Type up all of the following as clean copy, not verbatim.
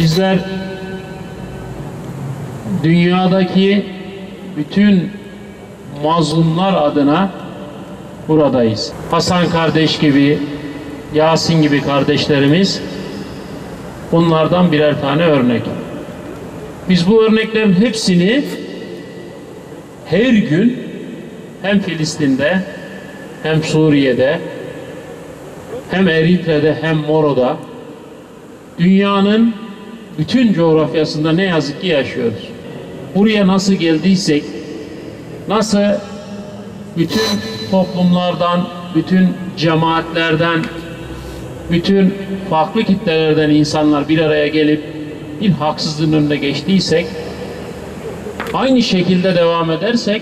Bizler dünyadaki bütün mazlumlar adına buradayız. Hasan kardeş gibi, Yasin gibi kardeşlerimiz bunlardan birer tane örnek. Biz bu örneklerin hepsini her gün hem Filistin'de, hem Suriye'de, hem Eritre'de, hem Moro'da, dünyanın bütün coğrafyasında ne yazık ki yaşıyoruz. Buraya nasıl geldiysek, nasıl bütün toplumlardan, bütün cemaatlerden, bütün farklı kitlelerden insanlar bir araya gelip bir haksızlığın önüne geçtiysek, aynı şekilde devam edersek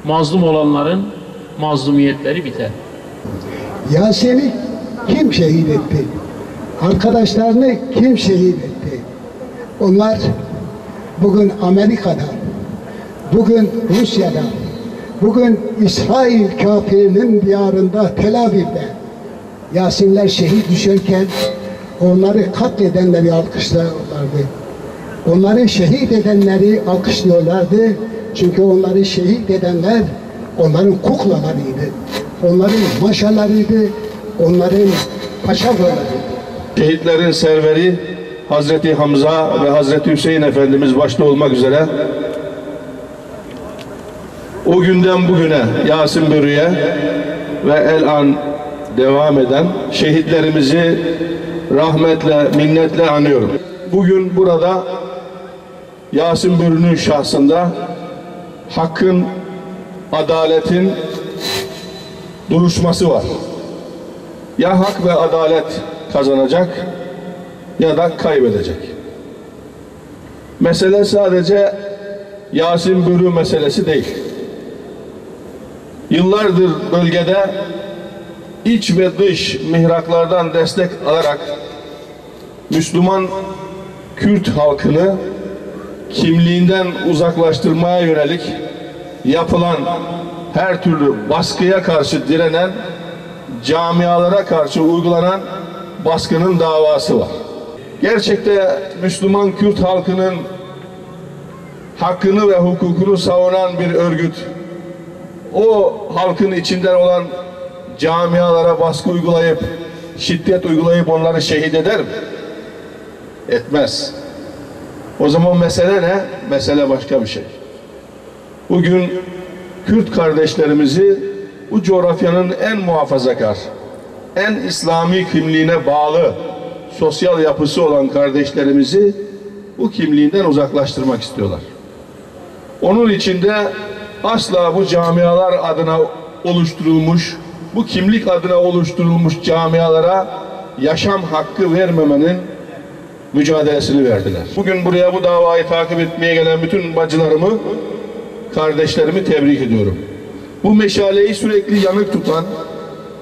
mazlum olanların mazlumiyetleri biter. Yasin'i kim şehit etti? Arkadaşlarını kim şehit etti? Onlar bugün Amerika'da, bugün Rusya'da, bugün İsrail kafirinin diyarında, Tel Aviv'de Yasinler şehit düşerken onları katledenleri alkışlıyorlardı. Onları şehit edenleri alkışlıyorlardı. Çünkü onları şehit edenler onların kuklalarıydı. Onların maşalarıydı. Onların paşalarıydı. Şehitlerin serveri Hazreti Hamza ve Hazreti Hüseyin Efendimiz başta olmak üzere o günden bugüne Yasin Börü'ye ve el-an devam eden şehitlerimizi rahmetle, minnetle anıyorum. Bugün burada Yasin Börü'nün şahsında hakkın, adaletin duruşması var. Ya hak ve adalet kazanacak ya da kaybedecek. Mesele sadece Yasin Börü meselesi değil. Yıllardır bölgede iç ve dış mihraklardan destek alarak Müslüman Kürt halkını kimliğinden uzaklaştırmaya yönelik yapılan her türlü baskıya karşı direnen, camialara karşı uygulanan baskının davası var. Gerçekte Müslüman Kürt halkının hakkını ve hukukunu savunan bir örgüt, o halkın içinden olan camialara baskı uygulayıp, şiddet uygulayıp onları şehit eder mi? Etmez. O zaman mesele ne? Mesele başka bir şey. Bugün Kürt kardeşlerimizi bu coğrafyanın en muhafazakar, en İslami kimliğine bağlı sosyal yapısı olan kardeşlerimizi bu kimliğinden uzaklaştırmak istiyorlar. Onun için de asla bu camialar adına oluşturulmuş, bu kimlik adına oluşturulmuş camialara yaşam hakkı vermemenin mücadelesini verdiler. Bugün buraya bu davayı takip etmeye gelen bütün bacılarımı, kardeşlerimi tebrik ediyorum. Bu meşaleyi sürekli yanık tutan,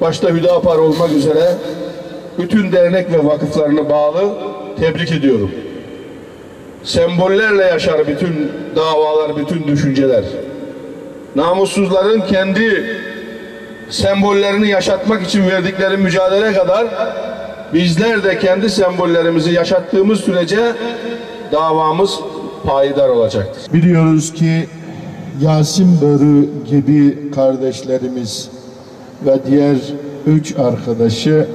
başta Hüdapar olmak üzere bütün dernek ve vakıflarını bağlı tebrik ediyorum. Sembollerle yaşar bütün davalar, bütün düşünceler. Namussuzların kendi sembollerini yaşatmak için verdikleri mücadele kadar bizler de kendi sembollerimizi yaşattığımız sürece davamız payidar olacaktır. Biliyoruz ki Yasin Börü gibi kardeşlerimiz ve diğer 3 arkadaşı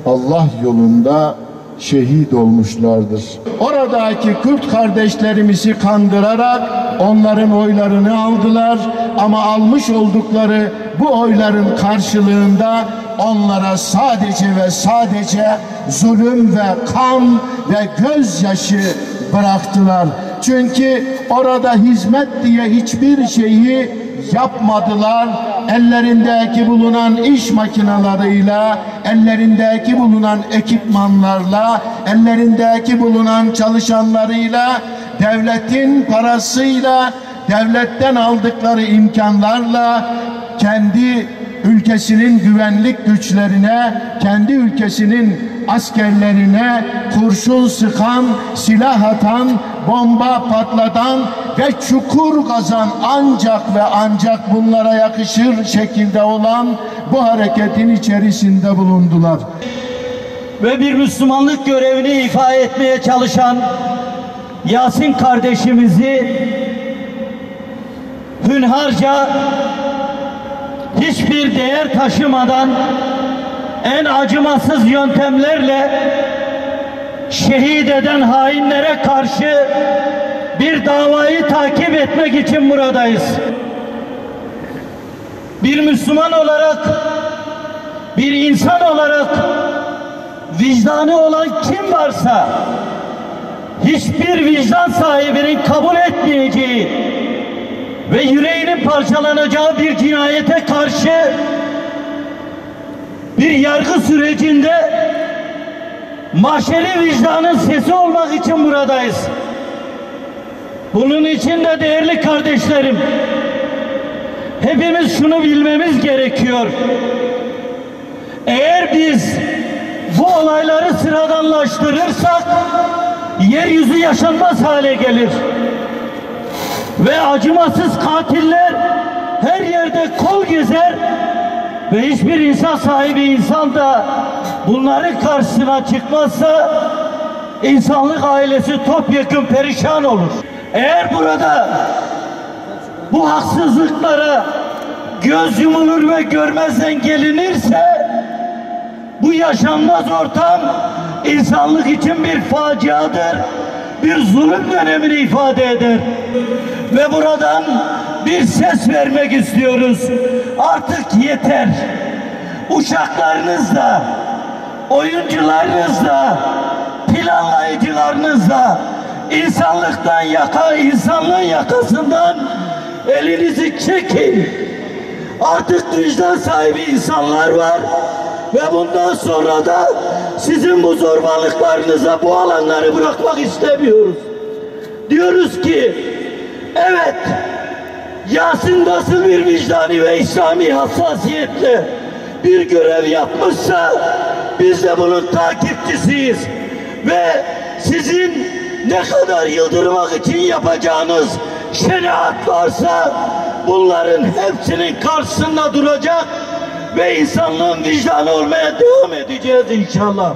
Allah yolunda şehit olmuşlardır. Oradaki Kürt kardeşlerimizi kandırarak onların oylarını aldılar ama almış oldukları bu oyların karşılığında onlara sadece ve sadece zulüm ve kan ve gözyaşı bıraktılar. Çünkü orada hizmet diye hiçbir şeyi yapmadılar. Ellerindeki bulunan iş makinalarıyla, ellerindeki bulunan ekipmanlarla, ellerindeki bulunan çalışanlarıyla, devletin parasıyla, devletten aldıkları imkanlarla kendi ülkesinin güvenlik güçlerine, kendi ülkesinin askerlerine kurşun sıkan, silah atan, bomba patlatan ve çukur kazan ancak ve ancak bunlara yakışır şekilde olan bu hareketin içerisinde bulundular. ve bir Müslümanlık görevini ifa etmeye çalışan Yasin kardeşimizi hünharca, hiçbir değer taşımadan en acımasız yöntemlerle şehit eden hainlere karşı bir davayı takip etmek için buradayız. Bir Müslüman olarak, bir insan olarak vicdanı olan kim varsa hiçbir vicdan sahibinin kabul etmeyeceği ve yüreğinin parçalanacağı bir cinayete karşı bir yargı sürecinde mahşeri vicdanın sesi olmak için buradayız. Bunun için de değerli kardeşlerim, hepimiz şunu bilmemiz gerekiyor. Eğer biz bu olayları sıradanlaştırırsak yeryüzü yaşanmaz hale gelir. Ve acımasız katiller her yerde kol gezer ve hiçbir insan sahibi insan da bunların karşısına çıkmazsa insanlık ailesi topyekun perişan olur. Eğer burada bu haksızlıklara göz yumulur ve görmezden gelinirse bu yaşanmaz ortam insanlık için bir faciadır, bir zulüm dönemini ifade eder. Ve buradan bir ses vermek istiyoruz. Artık yeter. Uçaklarınızla, oyuncularınızla, planlayıcılarınızla insanlığın yakasından elinizi çekin. Artık vicdan sahibi insanlar var ve bundan sonra da sizin bu zorbalıklarınıza bu alanları bırakmak istemiyoruz. Diyoruz ki evet, Yasin nasıl bir vicdani ve İslami hassasiyetle bir görev yapmışsa biz de bunun takipçisiyiz ve sizin ne kadar yıldırmak için yapacağınız şeriat varsa bunların hepsinin karşısında duracak ve insanlığın vicdanı olmaya devam edeceğiz inşallah.